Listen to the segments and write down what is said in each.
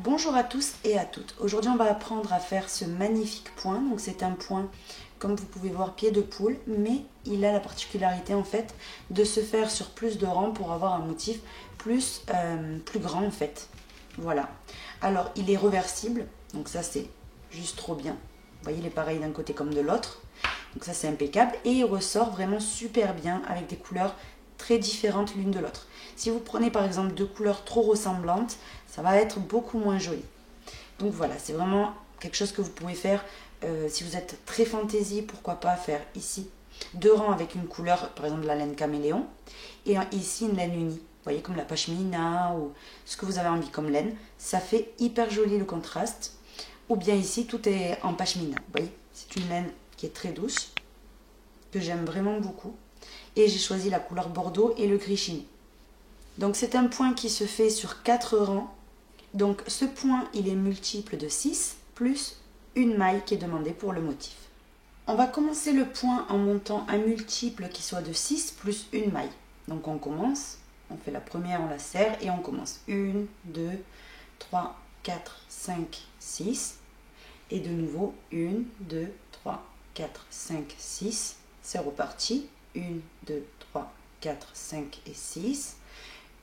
Bonjour à tous et à toutes. Aujourd'hui on va apprendre à faire ce magnifique point. Donc c'est un point, comme vous pouvez voir, pied de poule, mais il a la particularité en fait de se faire sur plus de rangs pour avoir un motif plus grand en fait. Voilà. Alors il est reversible, donc ça c'est juste trop bien. Vous voyez, il est pareil d'un côté comme de l'autre. Donc ça c'est impeccable et il ressort vraiment super bien avec des couleurs très différentes l'une de l'autre. Si vous prenez par exemple deux couleurs trop ressemblantes, ça va être beaucoup moins joli. Donc voilà, c'est vraiment quelque chose que vous pouvez faire si vous êtes très fantaisie, pourquoi pas faire ici deux rangs avec une couleur, par exemple la laine caméléon, et ici une laine unie. Vous voyez, comme la pashmina ou ce que vous avez envie comme laine. Ça fait hyper joli le contraste. Ou bien ici, tout est en pashmina. Vous voyez, c'est une laine qui est très douce, que j'aime vraiment beaucoup. Et j'ai choisi la couleur bordeaux et le gris chiné. Donc c'est un point qui se fait sur 4 rangs. Donc ce point, il est multiple de 6 plus une maille qui est demandée pour le motif. On va commencer le point en montant un multiple qui soit de 6 plus une maille. Donc on commence, on fait la première, on la serre et on commence. 1, 2, 3, 4, 5, 6. Et de nouveau 1, 2, 3, 4, 5, 6. C'est reparti. 1, 2, 3, 4, 5 et 6.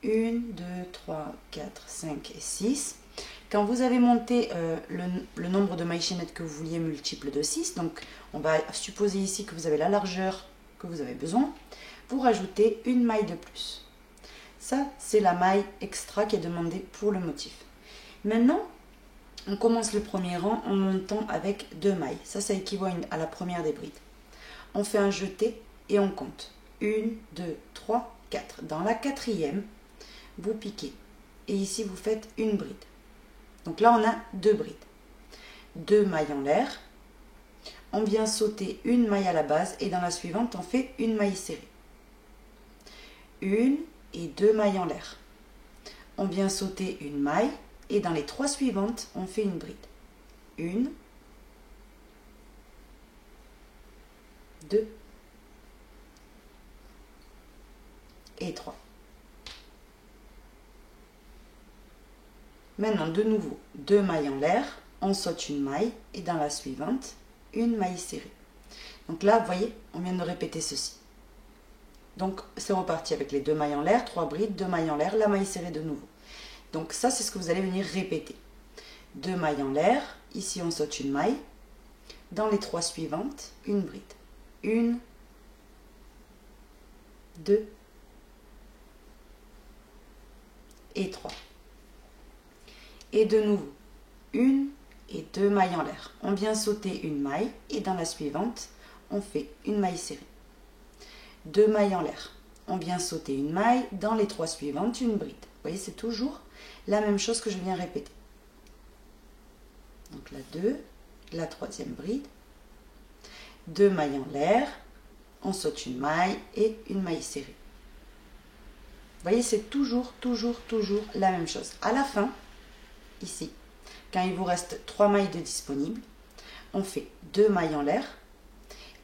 1, 2, 3, 4, 5 et 6. Quand vous avez monté le nombre de mailles chaînettes que vous vouliez multiple de 6, donc on va supposer ici que vous avez la largeur que vous avez besoin, vous rajoutez une maille de plus. Ça, c'est la maille extra qui est demandée pour le motif. Maintenant, on commence le premier rang en montant avec 2 mailles. Ça équivaut à la première des brides. On fait un jeté et on compte. 1, 2, 3, 4. Dans la quatrième, vous piquez. Et ici, vous faites une bride. Donc là, on a 2 brides. 2 mailles en l'air. On vient sauter une maille à la base et dans la suivante, on fait une maille serrée. 1 et 2 mailles en l'air. On vient sauter une maille et dans les 3 suivantes, on fait une bride. 1, 2 et 3. Maintenant, de nouveau, 2 mailles en l'air, on saute une maille et dans la suivante, une maille serrée. Donc là, vous voyez, on vient de répéter ceci. Donc, c'est reparti avec les 2 mailles en l'air, 3 brides, 2 mailles en l'air, la maille serrée de nouveau. Donc ça, c'est ce que vous allez venir répéter. 2 mailles en l'air, ici on saute une maille. Dans les 3 suivantes, une bride. 1, 2 et 3. Et de nouveau, 1 et 2 mailles en l'air. On vient sauter une maille et dans la suivante, on fait une maille serrée. 2 mailles en l'air. On vient sauter une maille, dans les 3 suivantes, une bride. Vous voyez, c'est toujours la même chose que je viens répéter. Donc la 2, la 3e bride, 2 mailles en l'air, on saute une maille et une maille serrée. Vous voyez, c'est toujours la même chose. À la fin, ici, quand il vous reste 3 mailles de disponibles, on fait 2 mailles en l'air,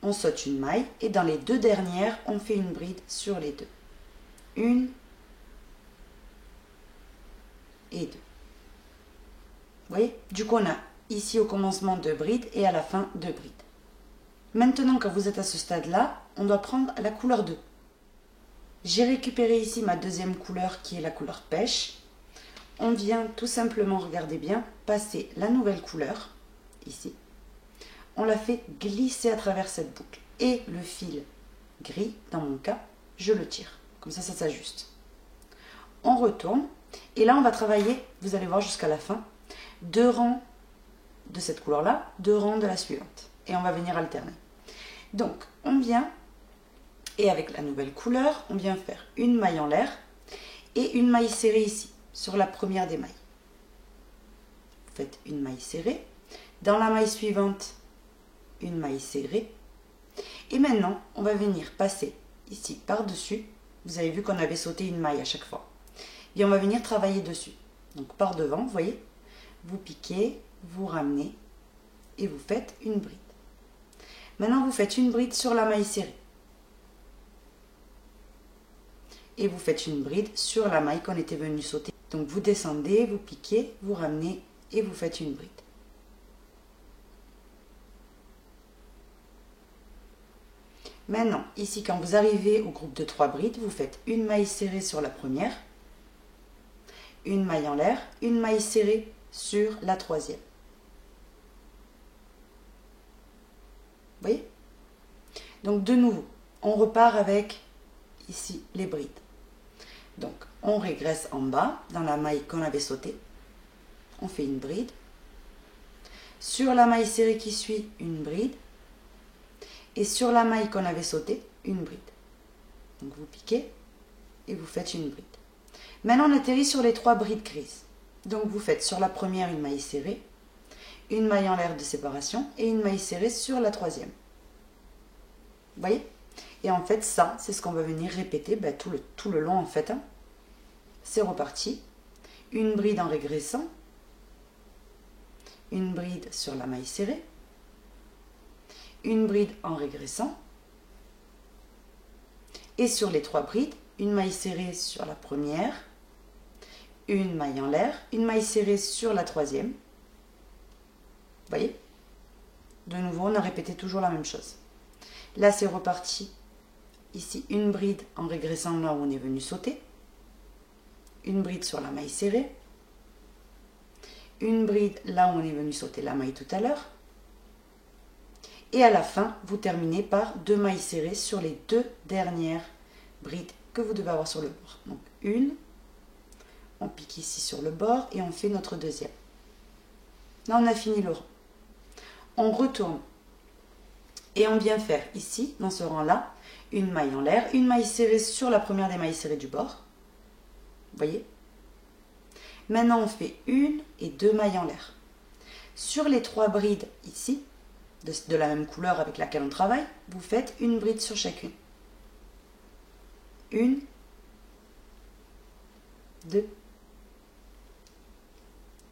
on saute une maille et dans les 2 dernières, on fait une bride sur les 2. 1 et 2. Vous voyez, du coup, on a ici au commencement 2 brides et à la fin 2 brides. Maintenant, quand vous êtes à ce stade-là, on doit prendre la couleur 2. J'ai récupéré ici ma deuxième couleur qui est la couleur pêche. On vient tout simplement, regardez bien, passer la nouvelle couleur, ici. On la fait glisser à travers cette boucle. Et le fil gris, dans mon cas, je le tire. Comme ça, ça s'ajuste. On retourne. Et là, on va travailler, vous allez voir jusqu'à la fin, 2 rangs de cette couleur-là, 2 rangs de la suivante. Et on va venir alterner. Donc, on vient, et avec la nouvelle couleur, on vient faire une maille en l'air et une maille serrée ici, sur la première des mailles. Vous faites une maille serrée. Dans la maille suivante, une maille serrée. Et maintenant, on va venir passer ici par-dessus. Vous avez vu qu'on avait sauté une maille à chaque fois. Et on va venir travailler dessus. Donc par devant, vous voyez, vous piquez, vous ramenez et vous faites une bride. Maintenant, vous faites une bride sur la maille serrée. Et vous faites une bride sur la maille qu'on était venu sauter Donc vous descendez, vous piquez, vous ramenez et vous faites une bride. Maintenant, ici, quand vous arrivez au groupe de 3 brides, vous faites une maille serrée sur la première, une maille en l'air, une maille serrée sur la troisième. Vous voyez? Donc de nouveau, on repart avec ici les brides. Donc on régresse en bas dans la maille qu'on avait sautée. On fait une bride. Sur la maille serrée qui suit, une bride. Et sur la maille qu'on avait sautée, une bride. Donc vous piquez et vous faites une bride. Maintenant on atterrit sur les 3 brides grises. Donc vous faites sur la première une maille serrée, une maille en l'air de séparation et une maille serrée sur la troisième. Vous voyez? Et en fait ça, c'est ce qu'on va venir répéter tout le long en fait. Hein. C'est reparti. Une bride en régressant, une bride sur la maille serrée, une bride en régressant, et sur les 3 brides, une maille serrée sur la première, une maille en l'air, une maille serrée sur la troisième. Vous voyez? De nouveau, on a répété toujours la même chose. Là, c'est reparti. Ici, une bride en régressant là où on est venu sauter, une bride sur la maille serrée, une bride là où on est venu sauter la maille tout à l'heure, et à la fin, vous terminez par 2 mailles serrées sur les 2 dernières brides que vous devez avoir sur le bord. Donc une, on pique ici sur le bord et on fait notre deuxième. Là, on a fini le rang. On retourne et on vient faire ici, dans ce rang-là, une maille en l'air, une maille serrée sur la première des mailles serrées du bord. Vous voyez? Maintenant, on fait 1 et 2 mailles en l'air. Sur les 3 brides ici, de la même couleur avec laquelle on travaille, vous faites une bride sur chacune. 1, 2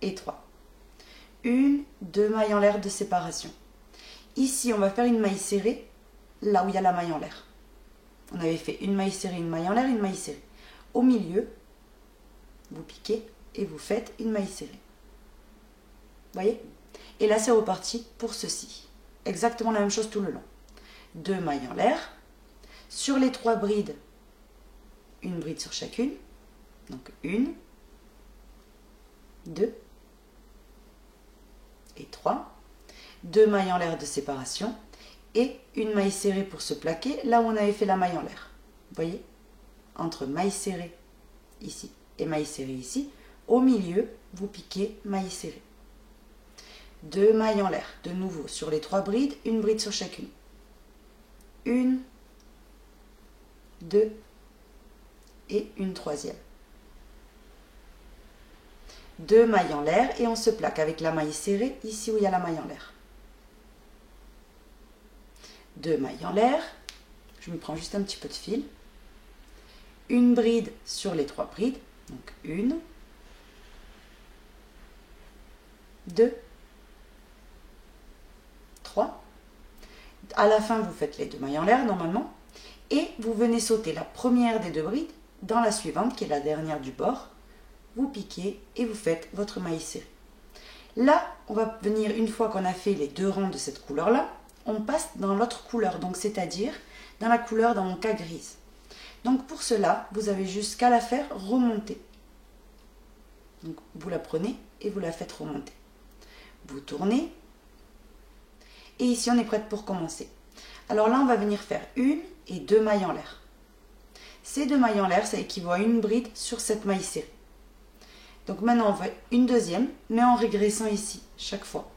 et 3. 1, 2 mailles en l'air de séparation. Ici, on va faire une maille serrée là où il y a la maille en l'air. On avait fait une maille serrée, une maille en l'air, une maille serrée. Au milieu, vous piquez et vous faites une maille serrée. Vous voyez? Et là, c'est reparti pour ceci. Exactement la même chose tout le long. 2 mailles en l'air. Sur les 3 brides, une bride sur chacune. Donc 1, 2 et 3. 2 mailles en l'air de séparation. Et une maille serrée pour se plaquer là où on avait fait la maille en l'air. Vous voyez? Entre maille serrée ici et maille serrée ici. Au milieu, vous piquez maille serrée. 2 mailles en l'air, de nouveau sur les 3 brides, une bride sur chacune. 1, 2 et une troisième. 2 mailles en l'air et on se plaque avec la maille serrée ici où il y a la maille en l'air. 2 mailles en l'air, je me prends juste un petit peu de fil. Une bride sur les 3 brides, donc 1, 2, 3. À la fin, vous faites les 2 mailles en l'air normalement. Et vous venez sauter la première des 2 brides dans la suivante, qui est la dernière du bord. Vous piquez et vous faites votre maille serrée. Là, on va venir, une fois qu'on a fait les 2 rangs de cette couleur-là, on passe dans l'autre couleur, donc c'est-à-dire dans la couleur, dans mon cas, grise. Donc pour cela, vous avez juste qu'à la faire remonter. Donc vous la prenez et vous la faites remonter. Vous tournez. Et ici, on est prête pour commencer. Alors là, on va venir faire 1 et 2 mailles en l'air. Ces 2 mailles en l'air, ça équivaut à une bride sur cette maille serrée. Donc maintenant, on fait une deuxième, mais en régressant ici, chaque fois.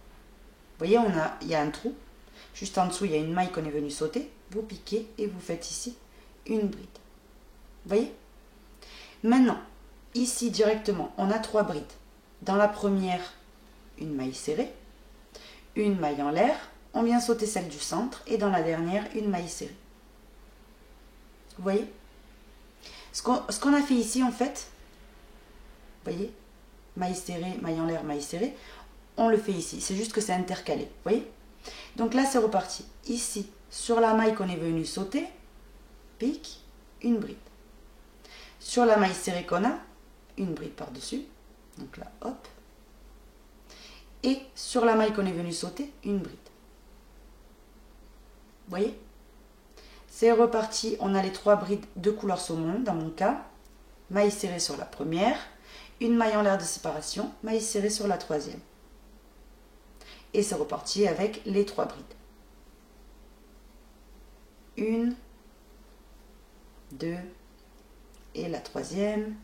Vous voyez, il y a un trou. Juste en dessous, il y a une maille qu'on est venu sauter. Vous piquez et vous faites ici une bride. Vous voyez? Maintenant, ici directement, on a 3 brides. Dans la première, une maille serrée, une maille en l'air, on vient sauter celle du centre, et dans la dernière, une maille serrée. Vous voyez? Ce qu'on a fait ici, en fait, vous voyez? Maille serrée, maille en l'air, maille serrée, on le fait ici. C'est juste que c'est intercalé. Vous voyez? Donc là, c'est reparti. Ici, sur la maille qu'on est venu sauter, pique, une bride. Sur la maille serrée qu'on a, une bride par-dessus, donc là, hop, et sur la maille qu'on est venu sauter, une bride. Vous voyez? C'est reparti, on a les 3 brides de couleur saumon, dans mon cas, maille serrée sur la première, une maille en l'air de séparation, maille serrée sur la troisième. Et c'est reparti avec les 3 brides. 1, 2 et la troisième.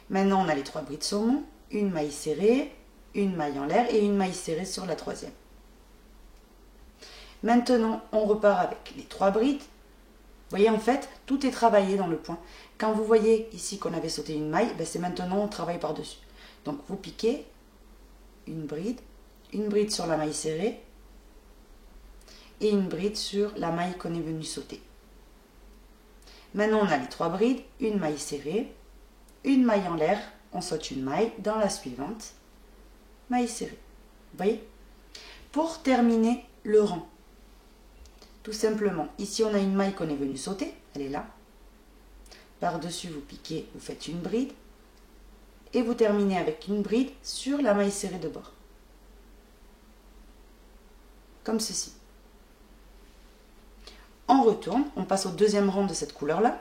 Maintenant, on a les 3 brides saumon, une maille serrée, une maille en l'air et une maille serrée sur la troisième. Maintenant, on repart avec les 3 brides. Vous voyez, en fait, tout est travaillé dans le point. Quand vous voyez ici qu'on avait sauté une maille, ben c'est maintenant on travaille par-dessus. Donc, vous piquez une bride sur la maille serrée et une bride sur la maille qu'on est venu sauter. Maintenant, on a les 3 brides, une maille serrée, une maille en l'air, on saute une maille, dans la suivante, maille serrée. Vous voyez? Pour terminer le rang, tout simplement, ici on a une maille qu'on est venu sauter, elle est là. Par-dessus, vous piquez, vous faites une bride et vous terminez avec une bride sur la maille serrée de bord. Comme ceci. On retourne, on passe au deuxième rang de cette couleur-là.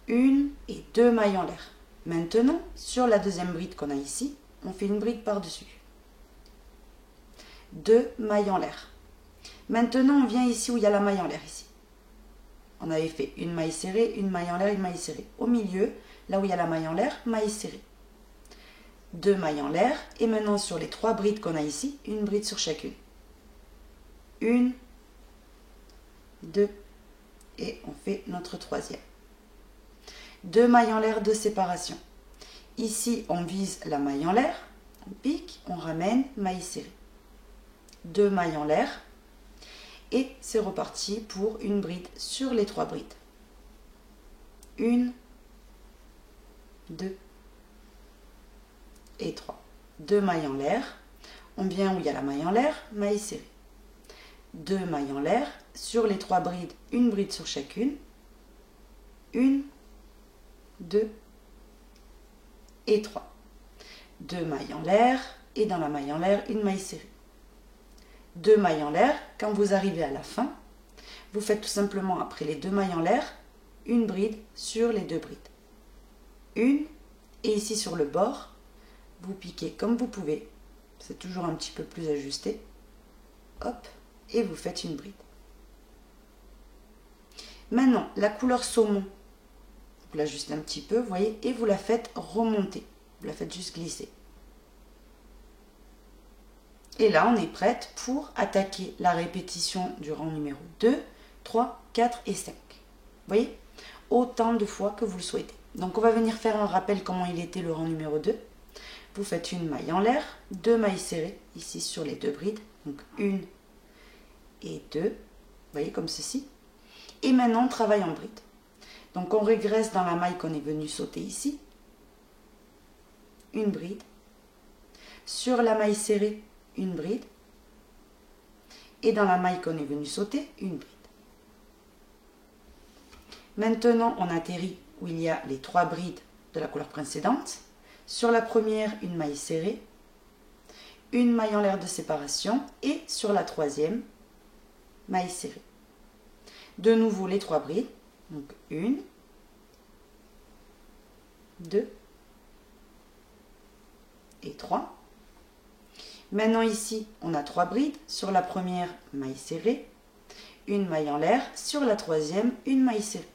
1 et 2 mailles en l'air. Maintenant, sur la deuxième bride qu'on a ici, on fait une bride par-dessus. 2 mailles en l'air. Maintenant, on vient ici où il y a la maille en l'air, ici. On avait fait une maille serrée, une maille en l'air, une maille serrée. Au milieu, là où il y a la maille en l'air, maille serrée. 2 mailles en l'air. Et maintenant, sur les 3 brides qu'on a ici, une bride sur chacune. 1, 2, et on fait notre troisième. 2 mailles en l'air de séparation. Ici, on vise la maille en l'air, on pique, on ramène, maille serrée. 2 mailles en l'air. Et c'est reparti pour une bride sur les 3 brides. 1, 2 et 3. 2 mailles en l'air. On vient où il y a la maille en l'air, maille serrée. 2 mailles en l'air. Sur les 3 brides, une bride sur chacune. 1, 2 et 3. 2 mailles en l'air. Et dans la maille en l'air, une maille serrée. 2 mailles en l'air, quand vous arrivez à la fin, vous faites tout simplement après les 2 mailles en l'air, une bride sur les 2 brides. Une, et ici sur le bord, vous piquez comme vous pouvez, c'est toujours un petit peu plus ajusté, hop, et vous faites une bride. Maintenant, la couleur saumon, vous l'ajustez un petit peu, vous voyez, et vous la faites remonter, vous la faites juste glisser. Et là, on est prête pour attaquer la répétition du rang numéro 2, 3, 4 et 5. Vous voyez? Autant de fois que vous le souhaitez. Donc, on va venir faire un rappel comment il était le rang numéro 2. Vous faites une maille en l'air, 2 mailles serrées, ici sur les 2 brides. Donc, 1 et 2. Vous voyez, comme ceci. Et maintenant, on travaille en bride. Donc, on régresse dans la maille qu'on est venu sauter ici. Une bride. Sur la maille serrée, une bride, et dans la maille qu'on est venu sauter, une bride. Maintenant, on atterrit où il y a les 3 brides de la couleur précédente. Sur la première, une maille serrée, une maille en l'air de séparation, et sur la troisième, maille serrée. De nouveau, les 3 brides, donc 1, 2 et 3. Maintenant ici, on a 3 brides. Sur la première, maille serrée, une maille en l'air. Sur la troisième, une maille serrée.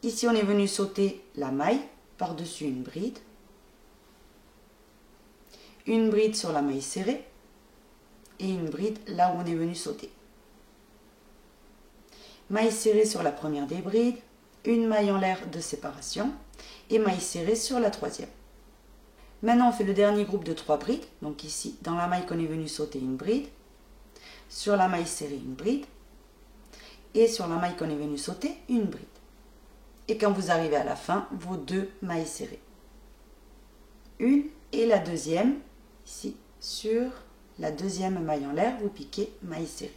Ici, on est venu sauter la maille par-dessus une bride sur la maille serrée et une bride là où on est venu sauter. Maille serrée sur la première des brides, une maille en l'air de séparation et maille serrée sur la troisième. Maintenant, on fait le dernier groupe de 3 brides. Donc ici, dans la maille qu'on est venu sauter, une bride. Sur la maille serrée, une bride. Et sur la maille qu'on est venu sauter, une bride. Et quand vous arrivez à la fin, vos 2 mailles serrées. Une et la deuxième, ici, sur la deuxième maille en l'air, vous piquez maille serrée.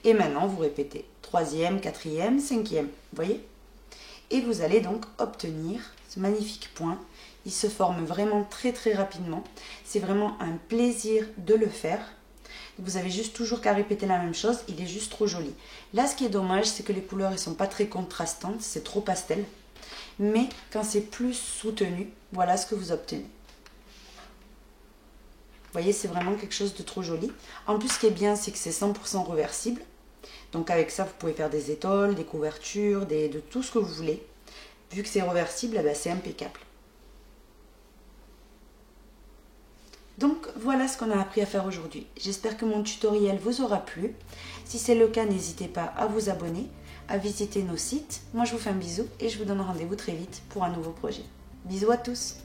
Et maintenant, vous répétez 3e, 4e, 5e. Vous voyez? Et vous allez donc obtenir ce magnifique point. Il se forme vraiment très rapidement. C'est vraiment un plaisir de le faire. Vous avez juste toujours qu'à répéter la même chose, il est juste trop joli. Là, ce qui est dommage, c'est que les couleurs ne sont pas très contrastantes, c'est trop pastel. Mais quand c'est plus soutenu, voilà ce que vous obtenez. Vous voyez, c'est vraiment quelque chose de trop joli. En plus, ce qui est bien, c'est que c'est 100% reversible. Donc avec ça, vous pouvez faire des étoiles, des couvertures, de tout ce que vous voulez. Vu que c'est reversible, c'est impeccable. Donc voilà ce qu'on a appris à faire aujourd'hui. J'espère que mon tutoriel vous aura plu. Si c'est le cas, n'hésitez pas à vous abonner, à visiter nos sites. Moi, je vous fais un bisou et je vous donne rendez-vous très vite pour un nouveau projet. Bisous à tous!